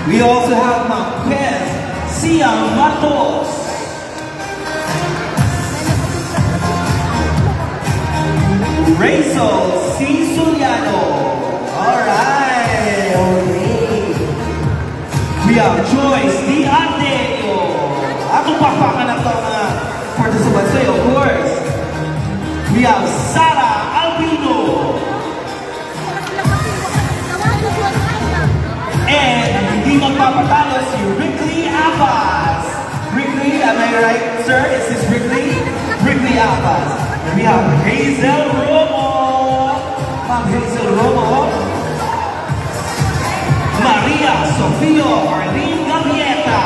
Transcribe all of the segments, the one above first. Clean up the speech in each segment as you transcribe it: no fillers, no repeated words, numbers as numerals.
We also have Marquez Siang Matos. Rachel C. Suliano. Alright, okay. We have Joyce D. Ateneo. Ako papakan na ito mga participants sa'yo, of course. We have Sarah Albino. And hindi magpapatalo si Rickley Abbas. Rickley, am I right, sir? Is this Rickley? Rickley Abbas. And we have Hazel Romo. Ma'am Hazel Romo. Maria Sofia Arlene Gavieta.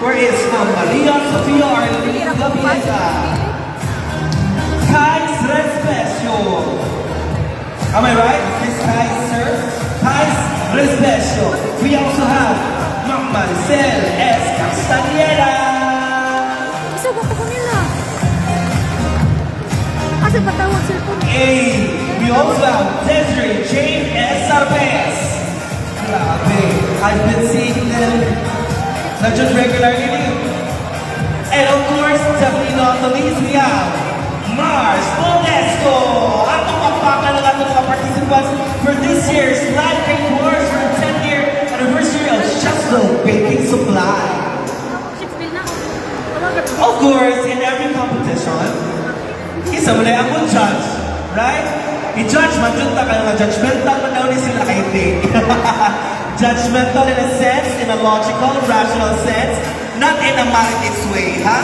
Where is Maria Sofia Arlene Gavieta? Kais Respesio. Am I right? Is Kais, sir? Kais Respesio. We also have Ma'am Maricel S. Castaneda. Isa ba ko nila? Asa ba tawag cellphone? Hey, we also have Desiree Jane S. Sarpes. Grabe. I've been seeing them not just regularly. And of course, definitely not the least, we have Mars Modesto. At ang pagpaka ng ating mga participants for this year's Live Cake Wars for the 10th-year anniversary of Chefville Baking Supply. Of course, in every competition, isa mo na ang judge, right? I-judge, majunta ka na judgmental, man daw ni sila hindi. Judgmental in a sense, in a logical, rational sense, not in a marites way, ha?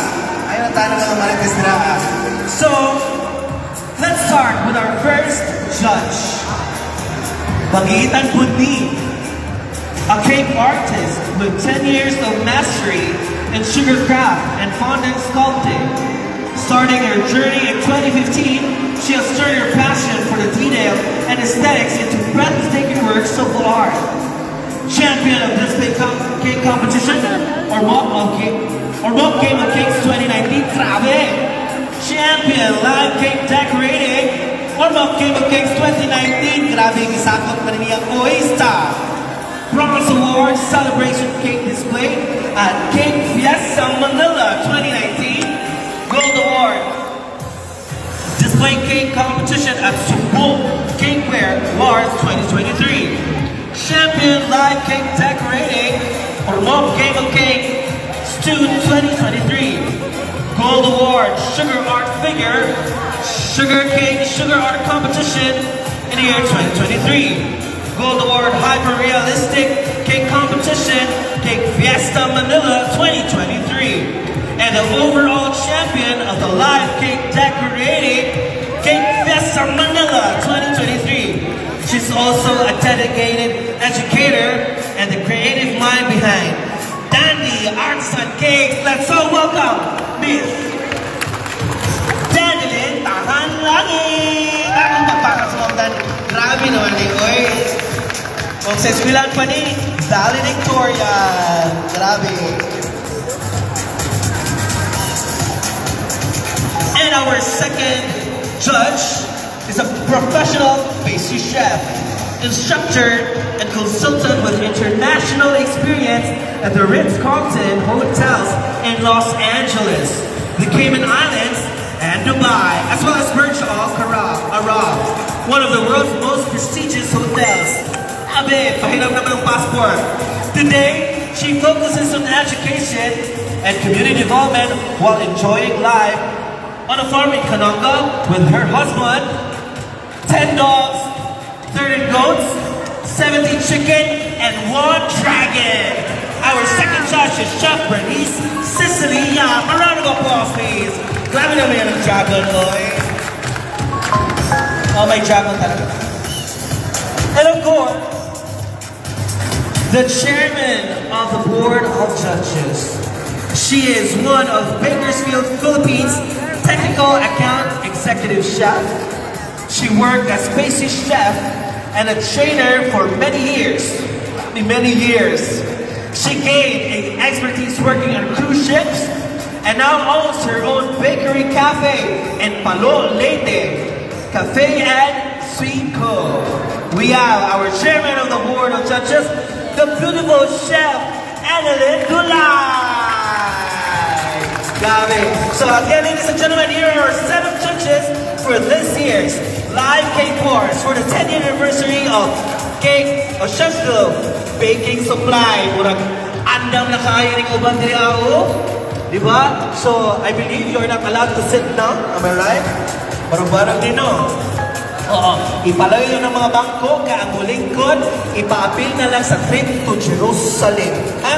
Ayaw na tayo ng mga marites na. So, let's start with our first judge. Magitan Budni, a cake artist with 10 years of mastery in sugar craft and fondant sculpting. Starting her journey in 2015, she has turned her passion for the detail and aesthetics into breathtaking works of art. Champion of Display Cake Competition, or Mock Game of Cakes 2019, grabe! Champion Live Cake Decorating, or Mock Game of Cakes 2019, grabe yung isakot pa rin niyang Oista. Bronze Award Celebration Cake Display at Cake Fiesta Manila 2019. Gold Award Display Cake Competition at Subo Cakeware Mars 2023. Champion Live Cake Decorating or Mock Game of Cake Stew 2023. Gold Award Sugar Art Figure Sugar Cake Sugar Art Competition in the year 2023. Gold Award Hyper Realistic Cake Competition Cake Fiesta Manila 2023. And the overall champion of the Live Cake Decorating Cake Fiesta Manila 2023. She's also a dedicated educator and the creative mind behind Dandy Arts and Cakes. Let's all welcome Miss Danilyn Tahanlangin. Anong magpakasuwang Dan? Grabe naman ni Oy. Kung sa eskwelahan pa ni valedictorian. Grabe. And our second judge is a professional pastry chef, instructor, and consultant with international experience at the Ritz-Carlton Hotels in Los Angeles, the Cayman Islands, and Dubai, as well as Burj Al Arab, one of the world's most prestigious hotels. Abe, pahiram naman ang passport. Today, she focuses on education and community development while enjoying life on a farm in Kananga with her husband, 10 dogs, 30 goats, 70 chicken, and 1 dragon. Our second judge is Chef Bernice Sicilia. A round of applause, please. Grabe naman yan ang dragon, oy. Oh, may dragon talaga. And of course, the chairman of the board of judges. She is one of Bakersfield, Philippines' technical account executive chef. She worked as pastry chef and a trainer for many years. She gained expertise working on cruise ships and now owns her own bakery cafe in Palo Leyte, Cafe and Sweet Co. We have our chairman of the board of judges, the beautiful chef, Annalyn Gulay. Got it. So again, ladies and gentlemen, here are 7 judges for this year's live cake course for the 10th anniversary of Cake o Chef's Globe Baking Supply. Murag andam na kayo ng uban diri ako. Diba? So, I believe you're not allowed to sit down. Am I right? Barang-barang din, no? Oo. Ipalayo ng mga bangko, kaang lingkod, ipaapil na lang sa trip to Jerusalem. Ha?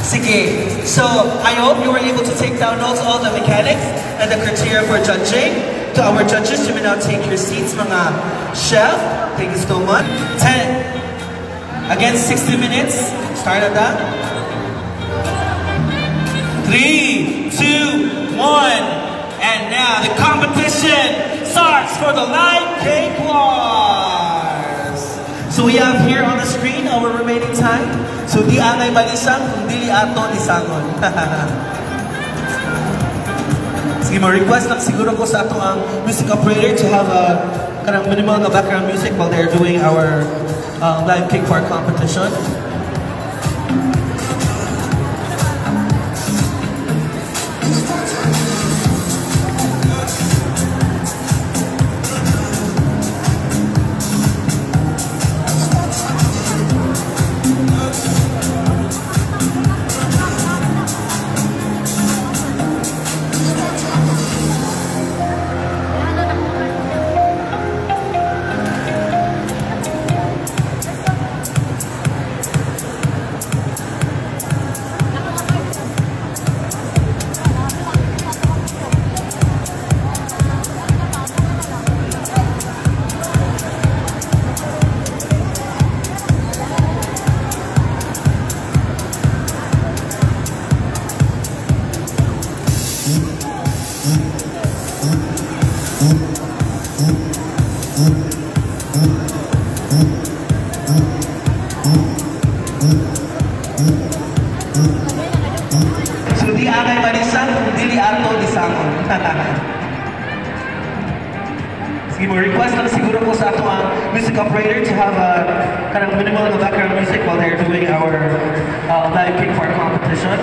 Sige. So, I hope you were able to take down notes, all the mechanics and the criteria for judging. To our judges, you may now take your seats, mga chef. Thank you so much. 10. Again, 60 minutes. Start at that. 3, 2, 1, and now the competition starts for the live cake wars. So we have here on the screen our remaining time. So di angay balisang, kung dili ato lisangon. Sige, ma-request lang siguro ko sa ato ang music operator to have a kanang minimal na background music while they're doing our live cake war competition. So di angay balisan, kung dili ato lisangon. Sige mo, request lang siguro ko sa ato ang music operator to have a kanang minimal na background music while they're doing our live cake war competition.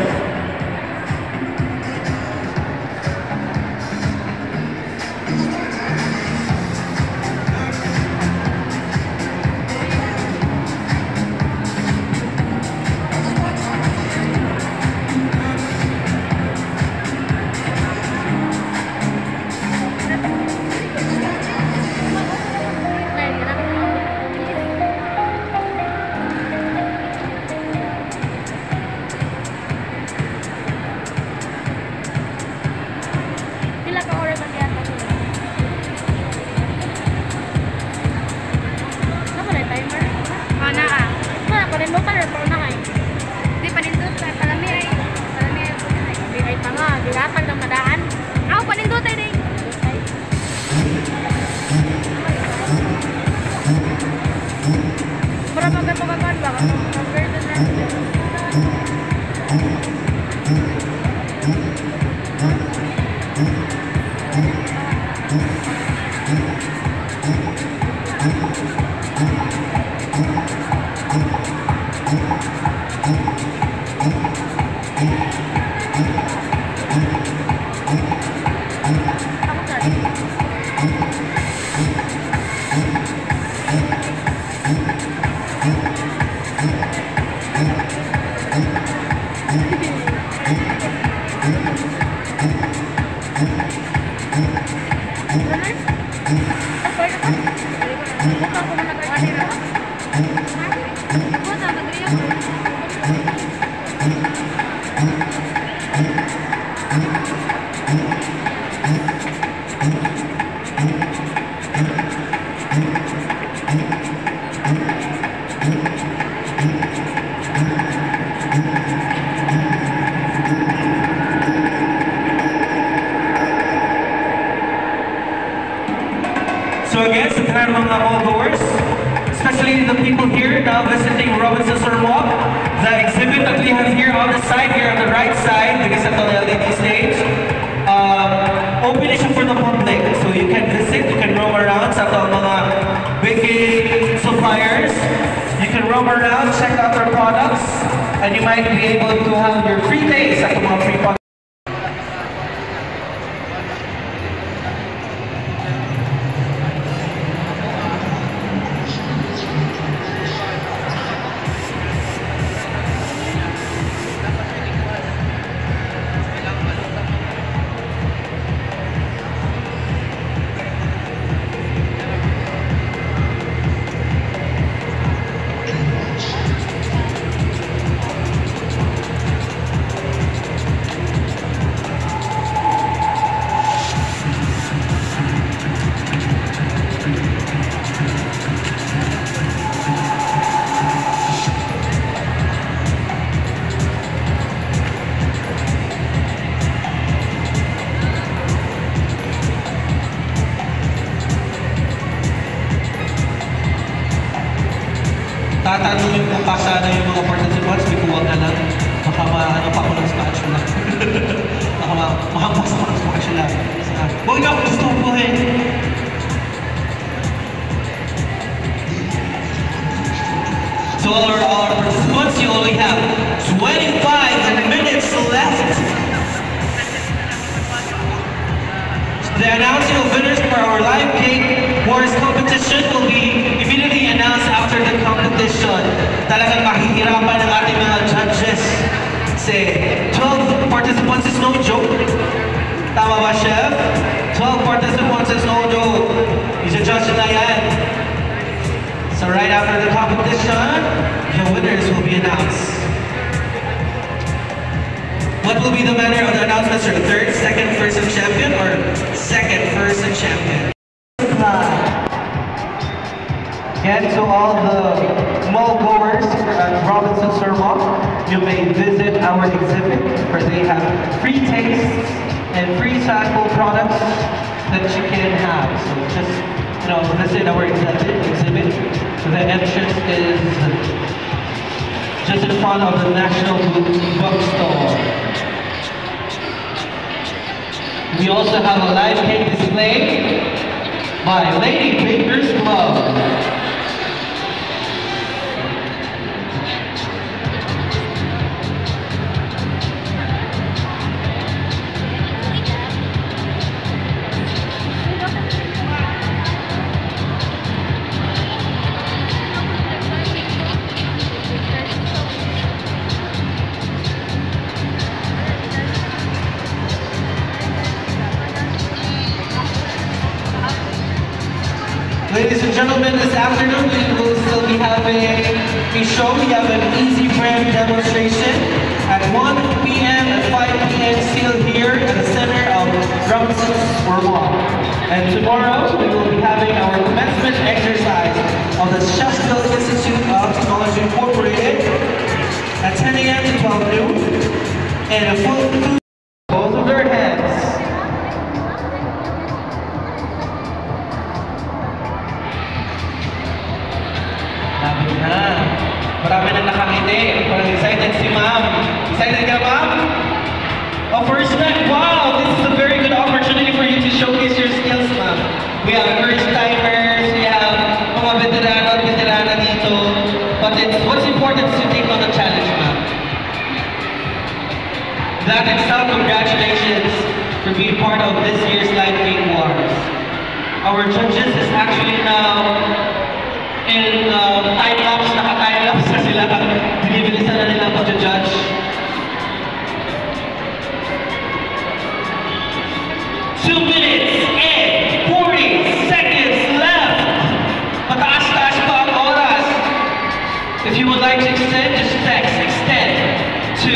So again, sa tanan mga all-goers, especially the people here now visiting Robinson's Walk, the exhibit that we have here on the side, here on the right side, the LED stage, open is for the public. So you can visit, you can roam around sa mga baking suppliers. You can roam roam around, check out their products, and you might be able to have your free taste at the mga free products. Tatanungin ko pa sana yung mga participants, may kuwag na lang. Baka maano pa ako ng spatula. Baka mahampas ako ng spatula. Huwag na ako gusto ko eh. So all our participants, you only have 25 minutes left. The announcing of winners for our live cake wars competition will be immediately announced after the competition. Talagang mahihirapan ng ating mga judges. Kasi 12 participants is no joke. Tama ba, Chef? 12 participants is no joke. Isa-judge na yan. So right after the competition, the winners will be announced. What will be the manner of the announcements, sir? Third, second, first, and champion, or second, first, and champion? Again, to all the mall goers at Robinson Surmont, you may visit our exhibit where they have free tastes and free sample products that you can have. So just, visit our exhibit. The entrance is just in front of the National Bookstore. We also have a live cake display by Lady Baker's Club. Ladies and gentlemen, this afternoon we will still be having a show. We have an easy brand demonstration at 1 p.m. and 5 p.m. still here at the center of Robinson Surmont. And tomorrow we will be having our commencement exercise of the Sheffield Institute of Technology Incorporated at 10 a.m. to 12 noon. And a full both of their heads. Marami na nakangiti. Parang excited si ma'am. Excited ka, ma'am? Oh, first night. Wow, this is a very good opportunity for you to showcase your skills, ma'am. We have first-timers, we have mga veterano at veterana dito. But what's important is to take on the challenge, ma'am. That itself, congratulations for being part of this year's Live Cake Wars. Our judges is actually now in time-lapse, naka-time-lapse na sila. Binibilisan na nila pag-judge. Two minutes and 40 seconds left. Mataas-taas pa ang oras. If you would like to extend, just text extend to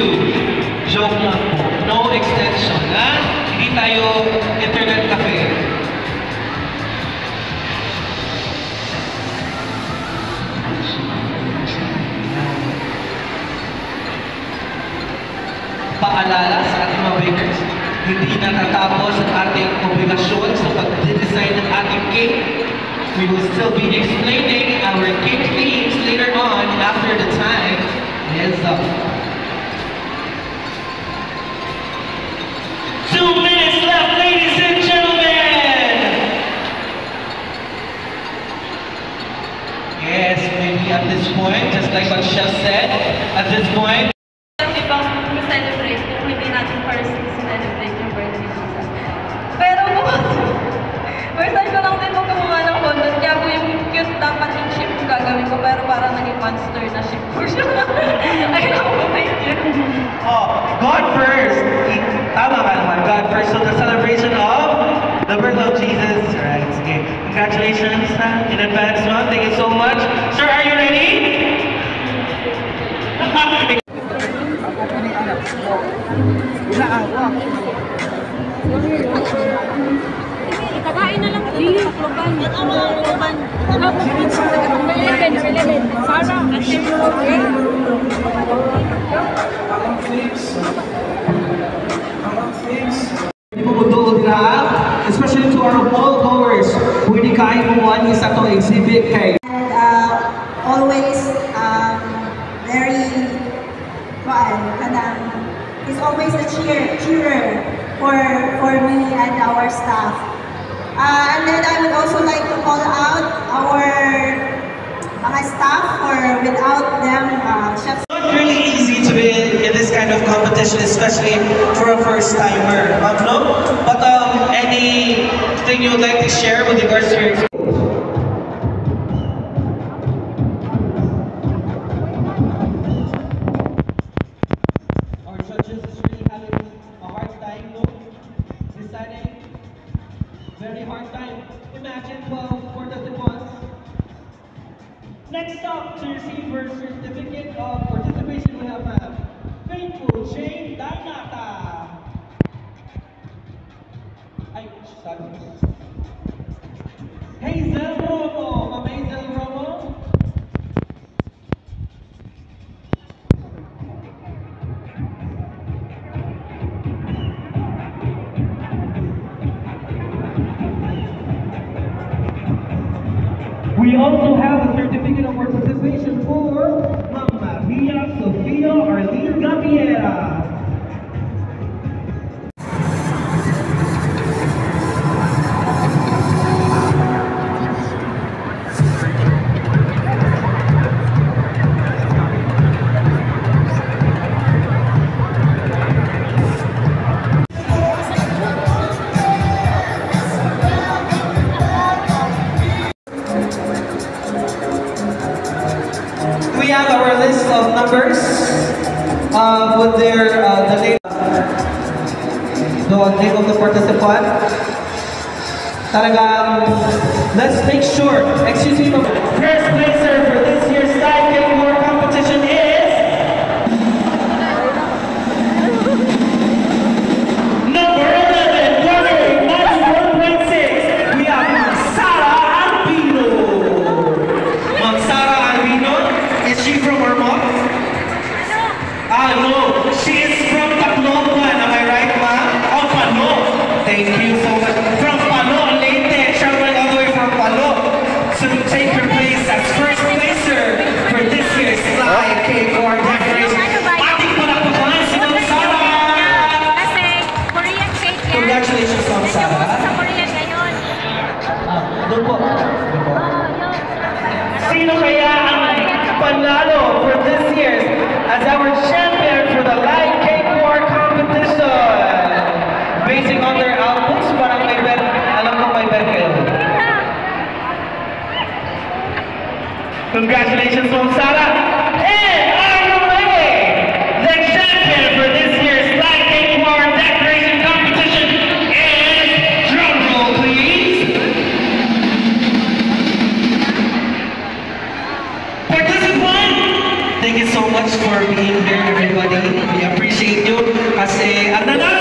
joke lang po. No extension, ha? Hindi tayo internet cafe. Paalala sa ating mga bakers, hindi natatapos ang ating obligasyon sa pag-design ng ating cake. We will still be explaining our cake themes later on after the time is up. 2 minutes left, ladies and gentlemen! Yes, maybe at this point, point, just like what Chef said, at this point, Ibang celebrate kung hindi natin first celebrate yung birthday ni Jesus. Pero first time ko lang din magkumuha ng content, kaya po yung cute dapat yung ship yung gagawin ko, pero parang naging monster na ship ko siya. Ayun ako, thank you. God first. Tama ka naman, God first. So the celebration of the birth of Jesus. Alright, okay. Congratulations in advance, no? Thank you so much. Sir, are you ready? Itagain na lang dili pakloban. Pakloban. Sarah. Especially to our wall goers, pwede kayo kumuha niyo sa itong exhibit kay. Always very he's always a cheerer for me and our staff. And then I would also like to call out our mga staff, for without them, chefs. It's not really easy to be in this kind of competition, especially for a first timer. No? But anything you would like to share with regards to your experience? Our judges is really having a hard time, no? Deciding. Very hard time. Imagine 12 participants. Next up to receive her certificate of participation, we have Faithful Jane Dainata. Ay, sorry. Hazel Romo. Ma'am Hazel Romo. We also have a certificate of participation for Ma'am Maria Sofia Arlene Gaviera. We have our list of numbers with their the name of the participant. Talagang, let's make sure. Excuse me, first placer for this year's Style Cake War competition is number 11, weighing 91.6. We have Ma'am Sara Albino. Ma'am Sara Albino. Is she from Ormoc? No. She is from Tacloban. Am I right, ma'am? Oh, Pano. Thank you so much. From Pano, Leyte. Traveling all the way from Pano. So to take her place as first placer for this year's Style Cake War decoration. Ating palakpakan si Ma'am Sara. Kasi Korean cake yan. Congratulations, Ma'am Sara. Sa Korean ngayon. Doon po. Sino kaya ang panalo for this year's as our champion for the Live Cake War competition? Basing on their outputs, parang may bet, alam ko may bet kayo. Congratulations, Ma'am Sara. And on the way, the champion for this year's Live Cake War decoration competition is, drum roll please, participant. Thank you so much for being here, everybody. We appreciate you. Kasi ang nanalo